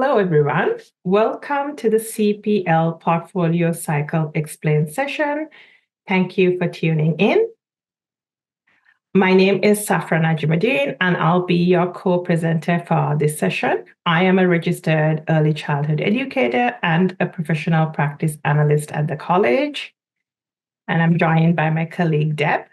Hello, everyone. Welcome to the CPL Portfolio Cycle Explained session. Thank you for tuning in. My name is Safra Najimuddin, and I'll be your co-presenter for this session. I am a registered early childhood educator and a professional practice analyst at the college. And I'm joined by my colleague, Deb.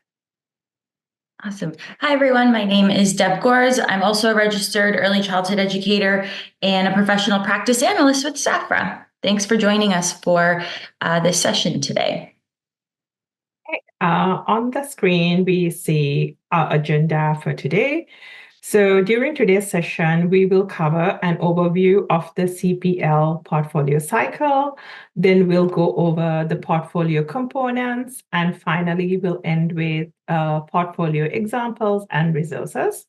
Awesome. Hi, everyone. My name is Deb Gores. I'm also a registered early childhood educator and a professional practice analyst with Safra. Thanks for joining us for this session today. On the screen, we see our agenda for today. So during today's session, we will cover an overview of the CPL portfolio cycle. Then we'll go over the portfolio components. And finally, we'll end with portfolio examples and resources.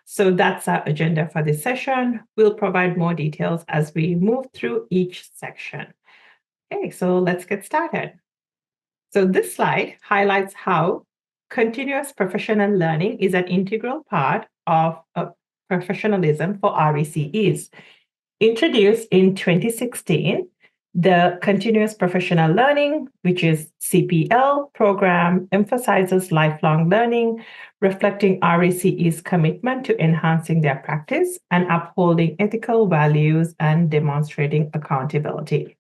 So that's our agenda for this session. We'll provide more details as we move through each section. Okay, so let's get started. So this slide highlights how continuous professional learning is an integral part of professionalism for RECEs. Introduced in 2016, the Continuous Professional Learning, which is CPL program, emphasizes lifelong learning, reflecting RECE's commitment to enhancing their practice and upholding ethical values and demonstrating accountability.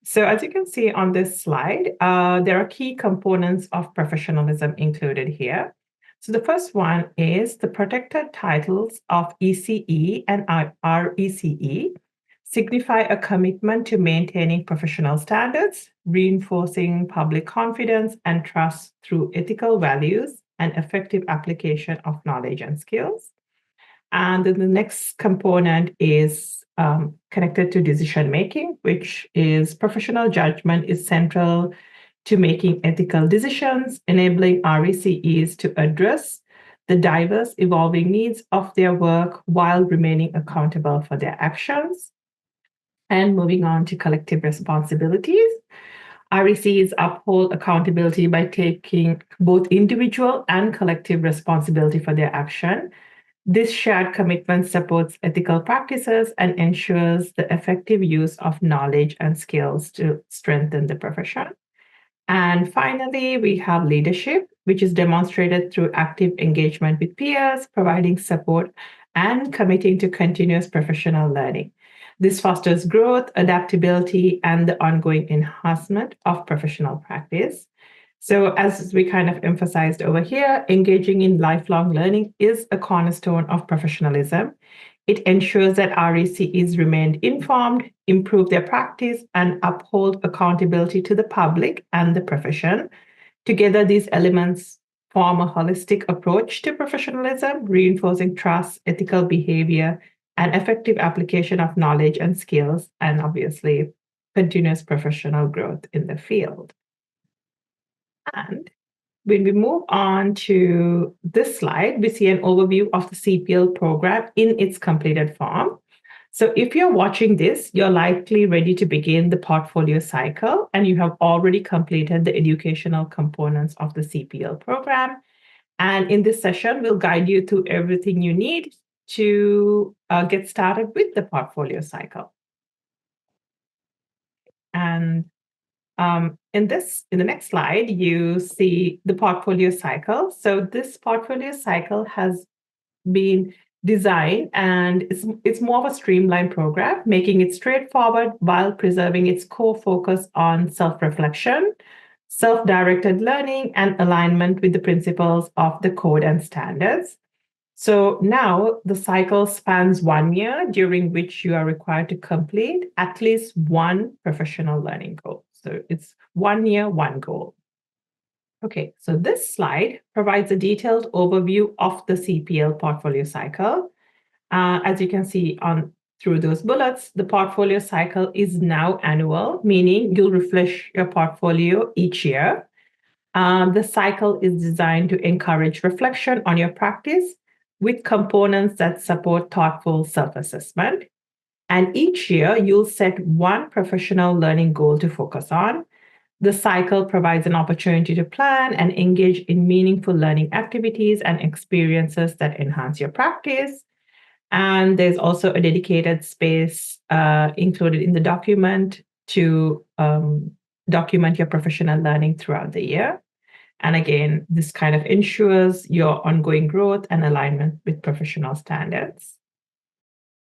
So as you can see on this slide, there are key components of professionalism included here. So the first one is the protected titles of ECE and RECE signify a commitment to maintaining professional standards, reinforcing public confidence and trust through ethical values and effective application of knowledge and skills. And then the next component is connected to decision making, which is professional judgment is central to making ethical decisions, enabling RECEs to address the diverse evolving needs of their work while remaining accountable for their actions. And moving on to collective responsibilities, RECEs uphold accountability by taking both individual and collective responsibility for their action. This shared commitment supports ethical practices and ensures the effective use of knowledge and skills to strengthen the profession. And finally, we have leadership, which is demonstrated through active engagement with peers, providing support and committing to continuous professional learning. This fosters growth, adaptability, and the ongoing enhancement of professional practice. So as we kind of emphasized over here, engaging in lifelong learning is a cornerstone of professionalism. It ensures that RECEs remain informed, improve their practice, and uphold accountability to the public and the profession. Together, these elements form a holistic approach to professionalism, reinforcing trust, ethical behavior, and effective application of knowledge and skills, and obviously continuous professional growth in the field. And when we move on to this slide, we see an overview of the CPL program in its completed form. So if you're watching this, you're likely ready to begin the portfolio cycle, and you have already completed the educational components of the CPL program. And in this session, we'll guide you through everything you need to get started with the portfolio cycle. And in the next slide, you see the portfolio cycle. So this portfolio cycle has been designed, and it's more of a streamlined program, making it straightforward while preserving its core focus on self-reflection, self-directed learning, and alignment with the principles of the code and standards. So now the cycle spans 1 year, during which you are required to complete at least one professional learning goal. So it's 1 year, one goal. Okay, so this slide provides a detailed overview of the CPL portfolio cycle. As you can see through those bullets, the portfolio cycle is now annual, meaning you'll refresh your portfolio each year. The cycle is designed to encourage reflection on your practice with components that support thoughtful self-assessment. And each year, you'll set one professional learning goal to focus on. The cycle provides an opportunity to plan and engage in meaningful learning activities and experiences that enhance your practice. And there's also a dedicated space included in the document to document your professional learning throughout the year. And again, this kind of ensures your ongoing growth and alignment with professional standards.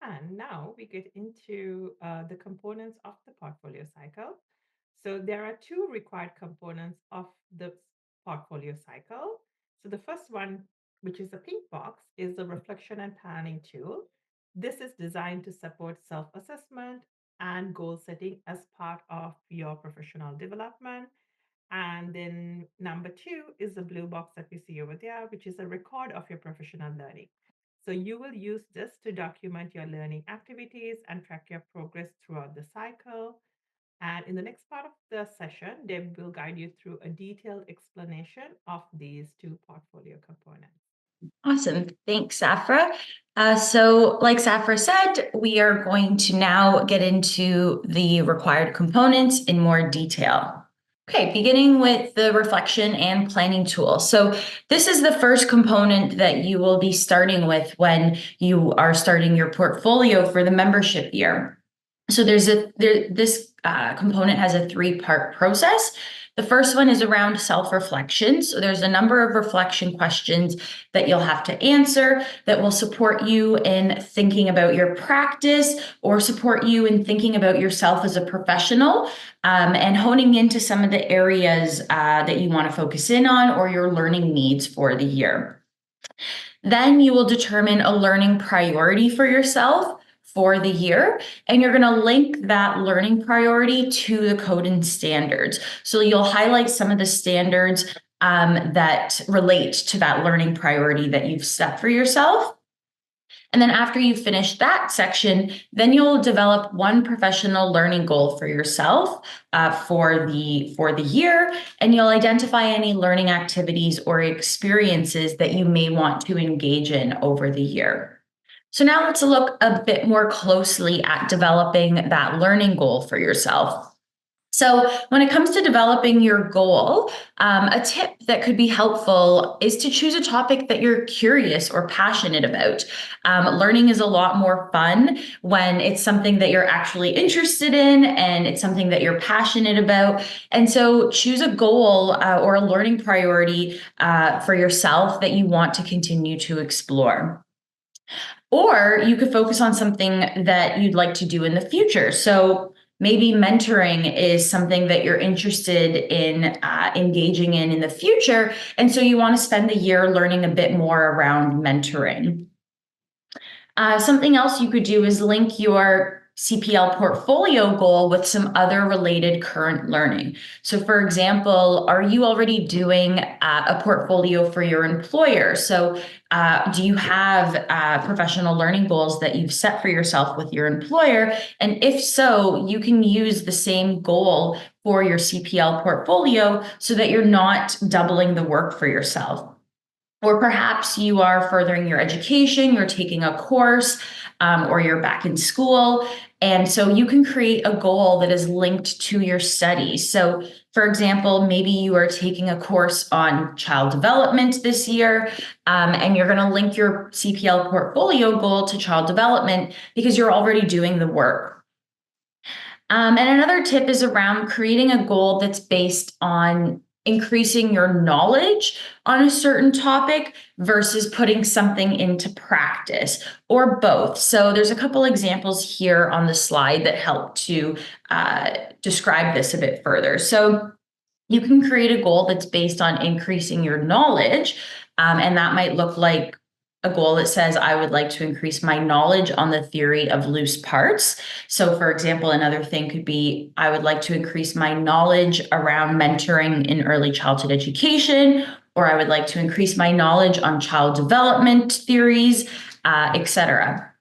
And now we get into the components of the portfolio cycle. So there are two required components of the portfolio cycle. So the first one, which is the pink box, is the reflection and planning tool. This is designed to support self-assessment and goal setting as part of your professional development. And then number two is the blue box that we see over there, which is a record of your professional learning. So you will use this to document your learning activities and track your progress throughout the cycle. And in the next part of the session, Deb will guide you through a detailed explanation of these two portfolio components. Awesome. Thanks, Safra. So like Safra said, we are going to now get into the required components in more detail. Okay, beginning with the reflection and planning tool. So this is the first component that you will be starting with when you are starting your portfolio for the membership year. So this component has a three-part process. The first one is around self-reflection. So there's a number of reflection questions that you'll have to answer that will support you in thinking about your practice or support you in thinking about yourself as a professional, and honing into some of the areas that you want to focus in on or your learning needs for the year. Then you will determine a learning priority for yourself for the year, and you're going to link that learning priority to the code and standards. So you'll highlight some of the standards that relate to that learning priority that you've set for yourself. And then after you finish that section, then you'll develop one professional learning goal for yourself for the year, and you'll identify any learning activities or experiences that you may want to engage in over the year. So now let's look a bit more closely at developing that learning goal for yourself. So when it comes to developing your goal, a tip that could be helpful is to choose a topic that you're curious or passionate about. Learning is a lot more fun when it's something that you're actually interested in and it's something that you're passionate about. And so choose a goal or a learning priority for yourself that you want to continue to explore. Or you could focus on something that you'd like to do in the future. So maybe mentoring is something that you're interested in engaging in the future. And so you want to spend the year learning a bit more around mentoring. Something else you could do is link your CPL portfolio goal with some other related current learning. So for example, are you already doing a portfolio for your employer? So do you have professional learning goals that you've set for yourself with your employer? And if so, you can use the same goal for your CPL portfolio so that you're not doubling the work for yourself. Or perhaps you are furthering your education, you're taking a course, or you're back in school. And so you can create a goal that is linked to your studies. So for example, maybe you are taking a course on child development this year, and you're going to link your CPL portfolio goal to child development because you're already doing the work. And another tip is around creating a goal that's based on increasing your knowledge on a certain topic versus putting something into practice, or both. So there's a couple examples here on the slide that help to describe this a bit further. So you can create a goal that's based on increasing your knowledge, and that might look like a goal that says, I would like to increase my knowledge on the theory of loose parts. So for example, another thing could be, I would like to increase my knowledge around mentoring in early childhood education, or I would like to increase my knowledge on child development theories, etc.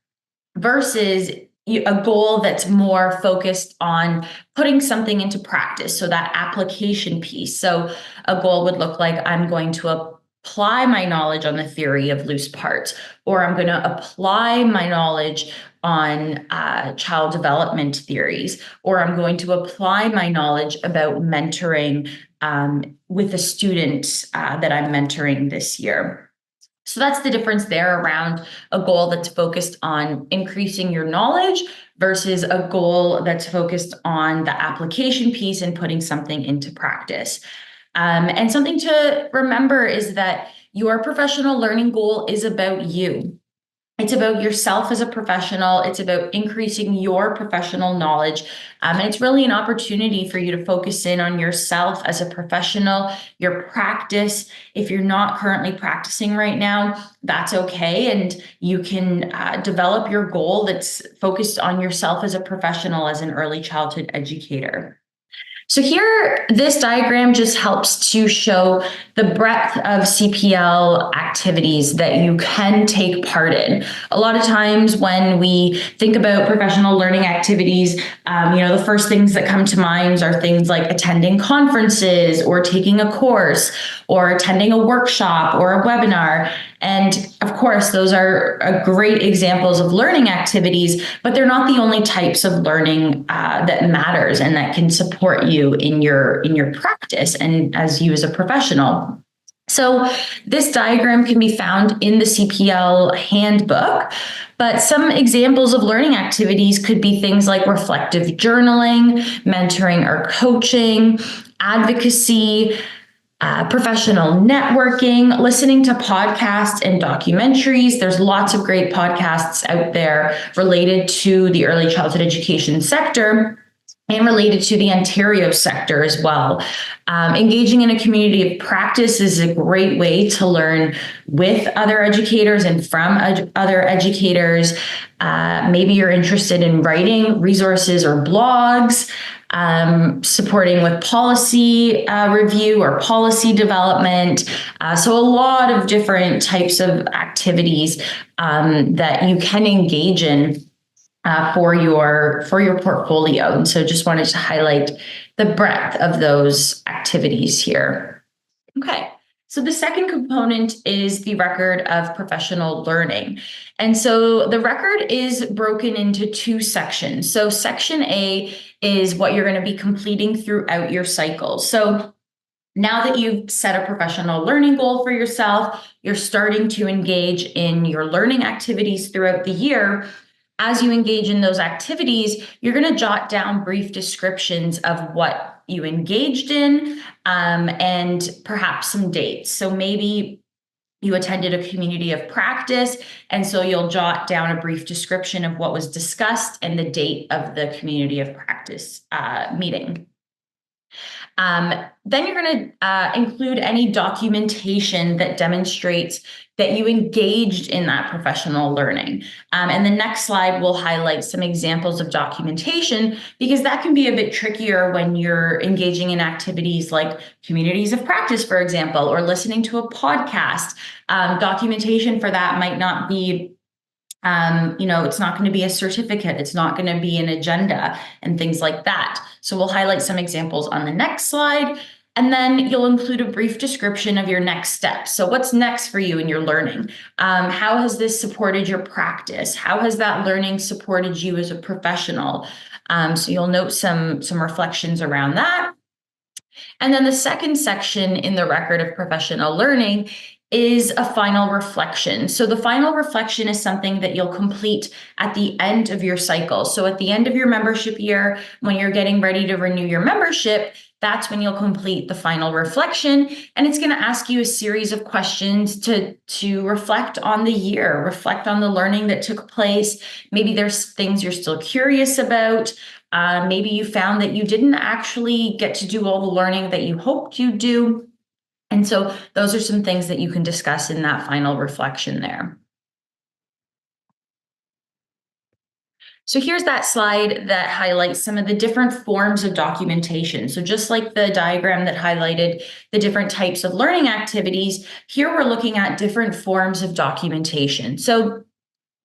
Versus a goal that's more focused on putting something into practice. So that application piece. So a goal would look like, I'm going to apply my knowledge on the theory of loose parts, or I'm going to apply my knowledge on child development theories, or I'm going to apply my knowledge about mentoring with a student that I'm mentoring this year. So that's the difference there around a goal that's focused on increasing your knowledge versus a goal that's focused on the application piece and putting something into practice. And something to remember is that your professional learning goal is about you. It's about yourself as a professional. It's about increasing your professional knowledge. And it's really an opportunity for you to focus in on yourself as a professional, your practice. If you're not currently practicing right now, that's okay. And you can develop your goal that's focused on yourself as a professional, as an early childhood educator. So here, this diagram just helps to show the breadth of CPL activities that you can take part in. A lot of times when we think about professional learning activities, the first things that come to mind are things like attending conferences or taking a course or attending a workshop or a webinar. And of course, those are great examples of learning activities, but they're not the only types of learning that matters and that can support you in your practice and as you as a professional. So this diagram can be found in the CPL handbook, but some examples of learning activities could be things like reflective journaling, mentoring or coaching, advocacy, professional networking, listening to podcasts and documentaries. There's lots of great podcasts out there related to the early childhood education sector and related to the Ontario sector as well. Engaging in a community of practice is a great way to learn with other educators and from other educators. Maybe you're interested in writing resources or blogs, supporting with policy review or policy development. So a lot of different types of activities that you can engage in for your portfolio. And so just wanted to highlight the breadth of those activities here. Okay. So the second component is the record of professional learning. And so the record is broken into two sections. So section A is what you're going to be completing throughout your cycle. So now that you've set a professional learning goal for yourself, you're starting to engage in your learning activities throughout the year. As you engage in those activities, you're going to jot down brief descriptions of what you engaged in and perhaps some dates. So maybe you attended a community of practice, and so you'll jot down a brief description of what was discussed and the date of the community of practice meeting. Then you're going to include any documentation that demonstrates that you engaged in that professional learning. And the next slide will highlight some examples of documentation, because that can be a bit trickier when you're engaging in activities like communities of practice, for example, or listening to a podcast. Documentation for that might not be it's not going to be a certificate. It's not going to be an agenda and things like that. So we'll highlight some examples on the next slide. And then you'll include a brief description of your next steps. So what's next for you in your learning? How has this supported your practice? How has that learning supported you as a professional? So you'll note some reflections around that. And then the second section in the record of professional learning is a final reflection. So the final reflection is something that you'll complete at the end of your cycle. So at the end of your membership year, when you're getting ready to renew your membership, that's when you'll complete the final reflection. And it's going to ask you a series of questions to reflect on the year, reflect on the learning that took place. Maybe there's things you're still curious about. Maybe you found that you didn't actually get to do all the learning that you hoped you'd do. And so those are some things that you can discuss in that final reflection there. So here's that slide that highlights some of the different forms of documentation. So just like the diagram that highlighted the different types of learning activities, here we're looking at different forms of documentation. So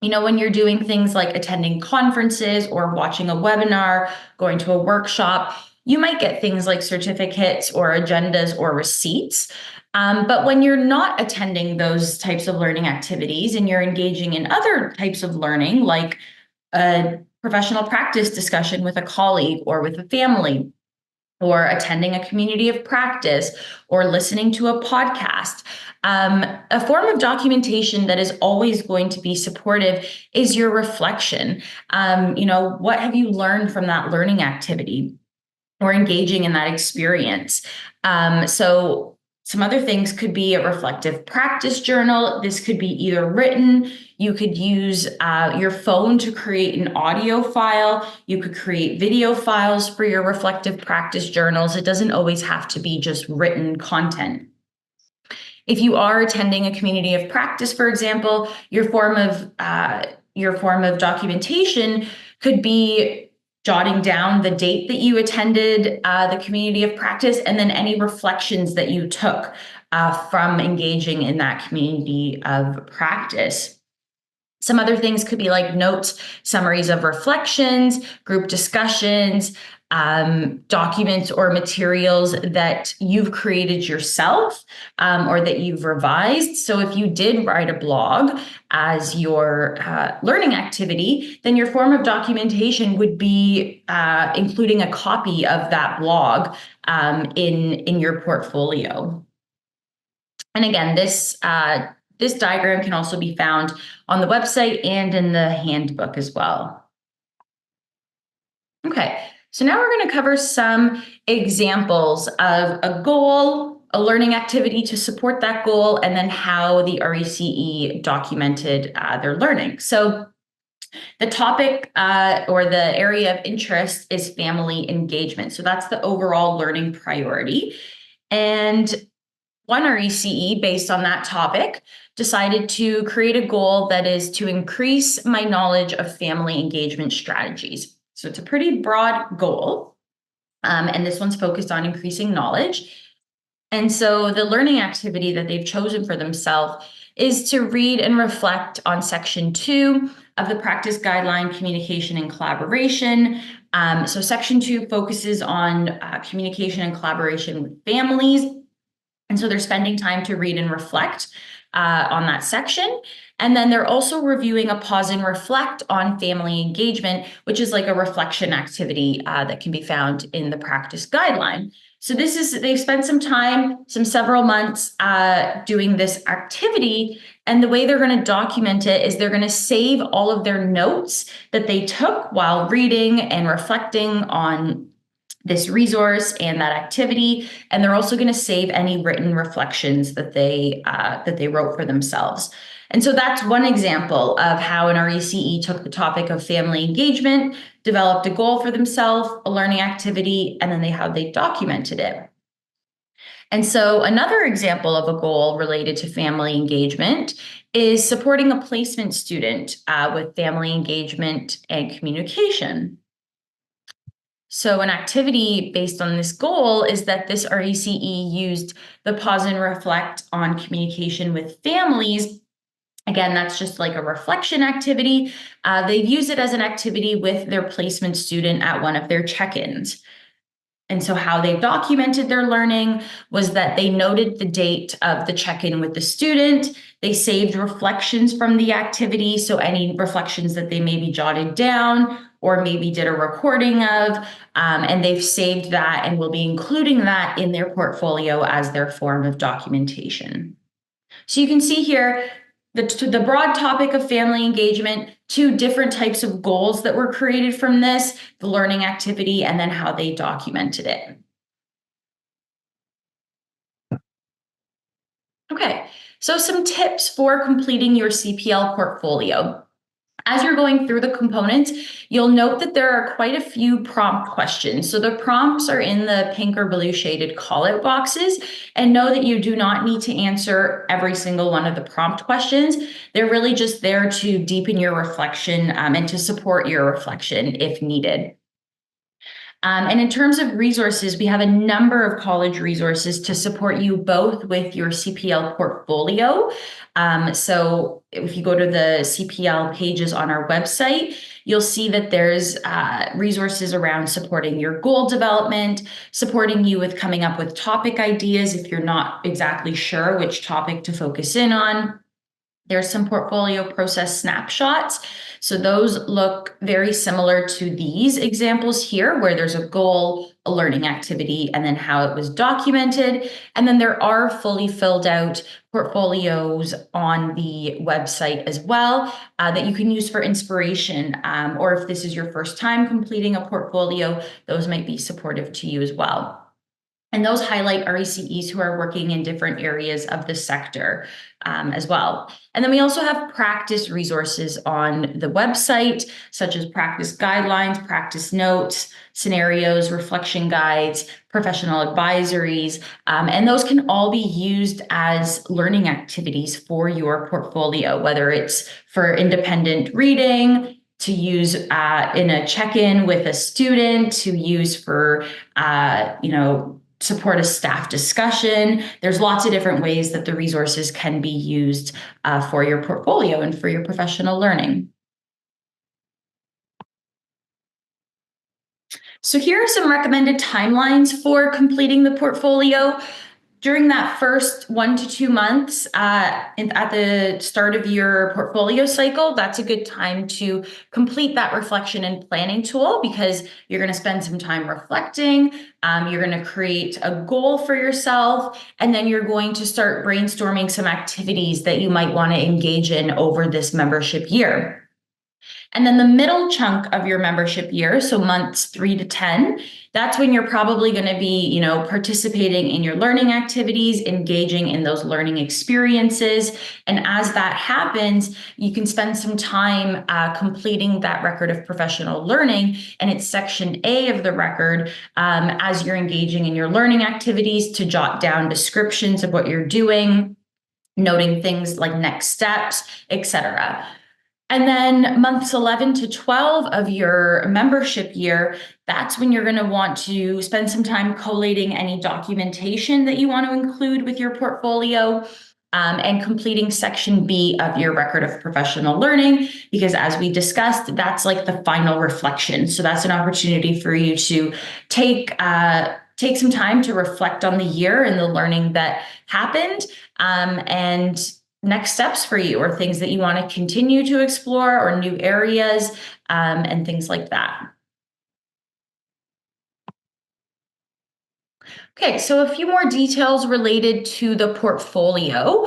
when you're doing things like attending conferences or watching a webinar, going to a workshop, you might get things like certificates or agendas or receipts. But when you're not attending those types of learning activities and you're engaging in other types of learning, like a professional practice discussion with a colleague or with a family, or attending a community of practice, or listening to a podcast, A form of documentation that is always going to be supportive is your reflection. What have you learned from that learning activity or engaging in that experience? So some other things could be a reflective practice journal. This could be either written. You could use your phone to create an audio file. You could create video files for your reflective practice journals. It doesn't always have to be just written content. If you are attending a community of practice, for example, your form of documentation could be jotting down the date that you attended the community of practice, and then any reflections that you took from engaging in that community of practice. Some other things could be like notes, summaries of reflections, group discussions, documents or materials that you've created yourself or that you've revised. So if you did write a blog as your learning activity, then your form of documentation would be including a copy of that blog in your portfolio. And again, this diagram can also be found on the website and in the handbook as well. Okay, so now we're going to cover some examples of a goal, a learning activity to support that goal, and then how the RECE documented their learning. So the topic or the area of interest is family engagement. So that's the overall learning priority. And one RECE, based on that topic, decided to create a goal that is to increase my knowledge of family engagement strategies. So it's a pretty broad goal, and this one's focused on increasing knowledge. And so the learning activity that they've chosen for themselves is to read and reflect on Section 2 of the Practice Guideline, Communication and Collaboration. So Section 2 focuses on communication and collaboration with families. And so they're spending time to read and reflect on that section. And then they're also reviewing a pause and reflect on family engagement, which is like a reflection activity that can be found in the practice guideline. So they've spent some time, several months doing this activity. And the way they're going to document it is they're going to save all of their notes that they took while reading and reflecting on this resource and that activity, and they're also going to save any written reflections that they wrote for themselves. And so that's one example of how an RECE took the topic of family engagement, developed a goal for themselves, a learning activity, and then how they documented it. And so another example of a goal related to family engagement is supporting a placement student with family engagement and communication. So an activity based on this goal is that this RECE used the pause and reflect on communication with families. Again, that's just like a reflection activity. They've used it as an activity with their placement student at one of their check-ins. And so how they documented their learning was that they noted the date of the check-in with the student. They saved reflections from the activity. So any reflections that they maybe jotted down or maybe did a recording of, and they've saved that and will be including that in their portfolio as their form of documentation. So you can see here the broad topic of family engagement, two different types of goals that were created from this, the learning activity, and then how they documented it. Okay, so some tips for completing your CPL portfolio. As you're going through the components, you'll note that there are quite a few prompt questions. So the prompts are in the pink or blue shaded call-out boxes, and know that you do not need to answer every single one of the prompt questions. They're really just there to deepen your reflection and to support your reflection if needed. And in terms of resources, we have a number of college resources to support you both with your CPL portfolio. So if you go to the CPL pages on our website, you'll see that there's resources around supporting your goal development, supporting you with coming up with topic ideas if you're not exactly sure which topic to focus in on. There's some portfolio process snapshots. So those look very similar to these examples here, where there's a goal, a learning activity, and then how it was documented. And then there are fully filled out portfolios on the website as well that you can use for inspiration. Or if this is your first time completing a portfolio, those might be supportive to you as well. And those highlight RECEs who are working in different areas of the sector as well. And then we also have practice resources on the website, such as practice guidelines, practice notes, scenarios, reflection guides, professional advisories, and those can all be used as learning activities for your portfolio, whether it's for independent reading, to use in a check-in with a student, to use for, support a staff discussion. There's lots of different ways that the resources can be used for your portfolio and for your professional learning. So here are some recommended timelines for completing the portfolio. During that first 1 to 2 months at the start of your portfolio cycle, that's a good time to complete that reflection and planning tool, because you're going to spend some time reflecting. You're going to create a goal for yourself, and then you're going to start brainstorming some activities that you might want to engage in over this membership year. And then the middle chunk of your membership year, so months 3 to 10, that's when you're probably going to be, participating in your learning activities, engaging in those learning experiences. And as that happens, you can spend some time completing that record of professional learning. And it's section A of the record, as you're engaging in your learning activities, to jot down descriptions of what you're doing, noting things like next steps, etc. And then months 11 to 12 of your membership year, that's when you're going to want to spend some time collating any documentation that you want to include with your portfolio, and completing section B of your record of professional learning, because as we discussed, that's like the final reflection. So that's an opportunity for you to take some time to reflect on the year and the learning that happened, and next steps for you, or things that you want to continue to explore, or new areas, and things like that. Okay, so a few more details related to the portfolio.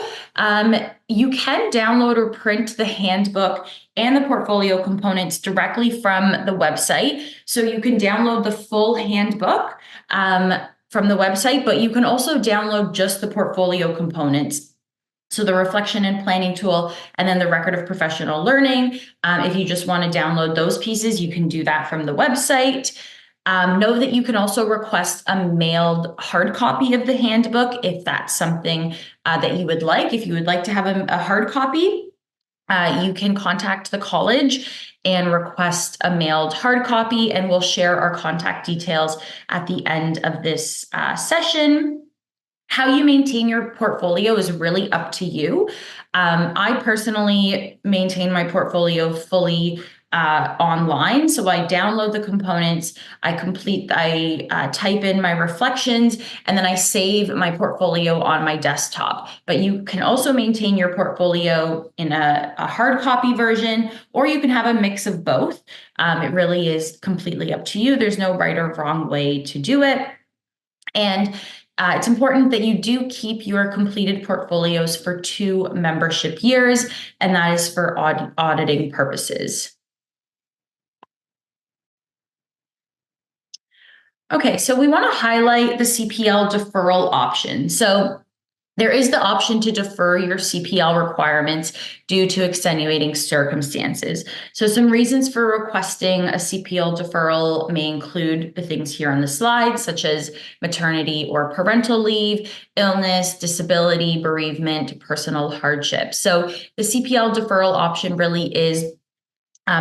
You can download or print the handbook and the portfolio components directly from the website. So you can download the full handbook from the website, but you can also download just the portfolio components. So the reflection and planning tool, and then the record of professional learning. If you just want to download those pieces, you can do that from the website. Know that you can also request a mailed hard copy of the handbook if that's something that you would like. If you would like to have a hard copy, you can contact the college and request a mailed hard copy, and we'll share our contact details at the end of this session. How you maintain your portfolio is really up to you. I personally maintain my portfolio fully online. So I download the components, I type in my reflections, and then I save my portfolio on my desktop. But you can also maintain your portfolio in a hard copy version, or you can have a mix of both. It really is completely up to you. There's no right or wrong way to do it. And it's important that you do keep your completed portfolios for 2 membership years, and that is for auditing purposes. Okay, so we want to highlight the CPL deferral option. So there is the option to defer your CPL requirements due to extenuating circumstances. So some reasons for requesting a CPL deferral may include the things here on the slide, such as maternity or parental leave, illness, disability, bereavement, personal hardship. So the CPL deferral option really is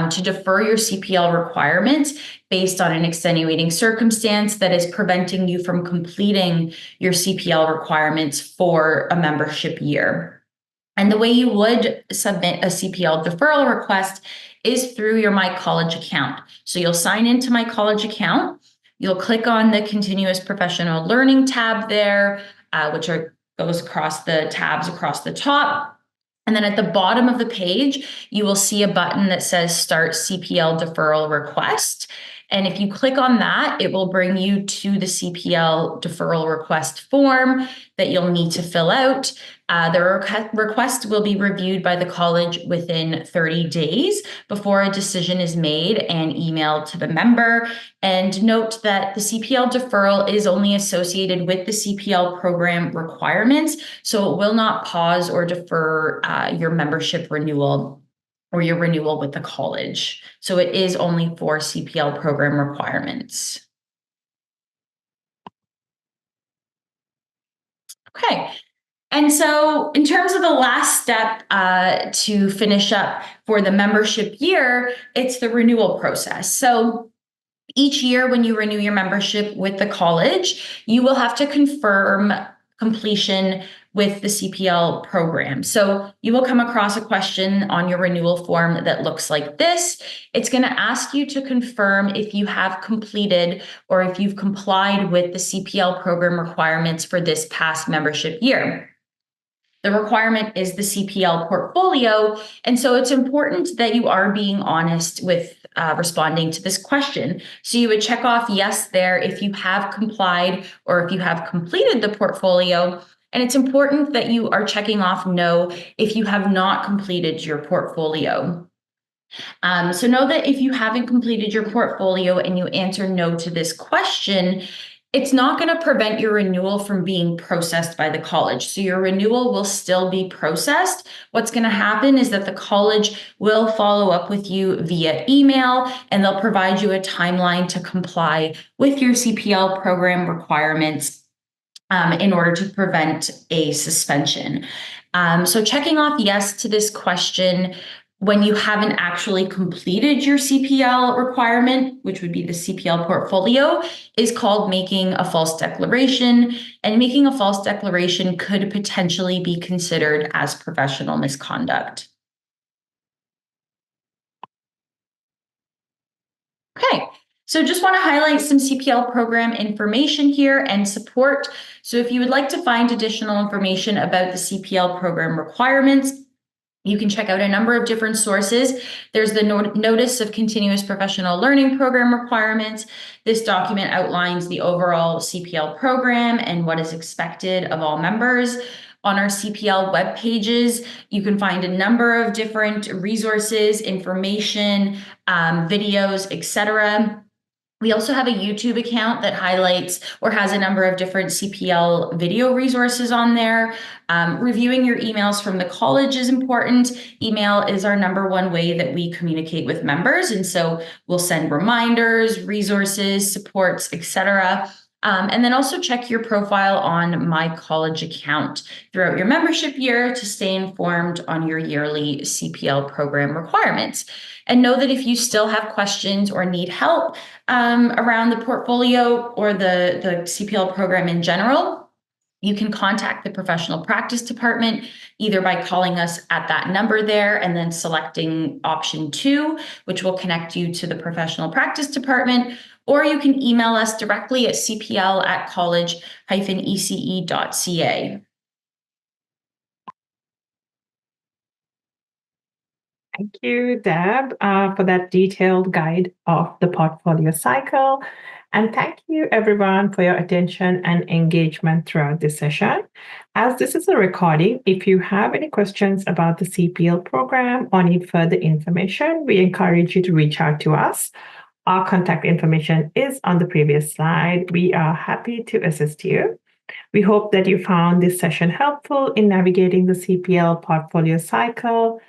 to defer your CPL requirements based on an extenuating circumstance that is preventing you from completing your CPL requirements for a membership year. And the way you would submit a CPL deferral request is through your My College account. So you'll sign into My College account, you'll click on the Continuous Professional Learning tab there, which goes across the tabs across the top. And then at the bottom of the page, you will see a button that says Start CPL Deferral Request. And if you click on that, it will bring you to the CPL deferral request form that you'll need to fill out. The request will be reviewed by the college within 30 days before a decision is made and emailed to the member. And note that the CPL deferral is only associated with the CPL program requirements, so it will not pause or defer your membership renewal or your renewal with the college. So it is only for CPL program requirements. Okay. And so in terms of the last step to finish up for the membership year, it's the renewal process. So each year when you renew your membership with the college, you will have to confirm completion with the CPL program. So you will come across a question on your renewal form that looks like this. It's going to ask you to confirm if you have completed or if you've complied with the CPL program requirements for this past membership year. The requirement is the CPL portfolio, and so it's important that you are being honest with responding to this question. So you would check off yes there if you have complied or if you have completed the portfolio, and it's important that you are checking off no if you have not completed your portfolio. So know that if you haven't completed your portfolio and you answer no to this question, it's not going to prevent your renewal from being processed by the college. So your renewal will still be processed. What's going to happen is that the college will follow up with you via email, and they'll provide you a timeline to comply with your CPL program requirements in order to prevent a suspension. So checking off yes to this question when you haven't actually completed your CPL requirement, which would be the CPL portfolio, is called making a false declaration. And making a false declaration could potentially be considered as professional misconduct. Okay. So just want to highlight some CPL program information here and support. So if you would like to find additional information about the CPL program requirements, you can check out a number of different sources. There's the Notice of Continuous Professional Learning Program Requirements. This document outlines the overall CPL program and what is expected of all members. On our CPL web pages, you can find a number of different resources, information, videos, etc. We also have a YouTube account that highlights or has a number of different CPL video resources on there. Reviewing your emails from the college is important. Email is our number one way that we communicate with members. And so we'll send reminders, resources, supports, etc. And then also check your profile on My College account throughout your membership year to stay informed on your yearly CPL program requirements. And know that if you still have questions or need help around the portfolio or the CPL program in general, you can contact the professional practice department either by calling us at that number there and then selecting option 2, which will connect you to the professional practice department, or you can email us directly at cpl@college-ece.ca. Thank you, Deb, for that detailed guide of the portfolio cycle. And thank you, everyone, for your attention and engagement throughout this session. As this is a recording, if you have any questions about the CPL program or need further information, we encourage you to reach out to us. Our contact information is on the previous slide. We are happy to assist you. We hope that you found this session helpful in navigating the CPL portfolio cycle.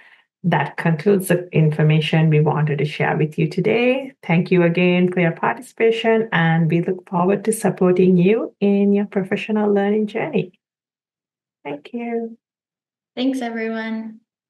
That concludes the information we wanted to share with you today. Thank you again for your participation, and we look forward to supporting you in your professional learning journey. Thank you. Thanks, everyone.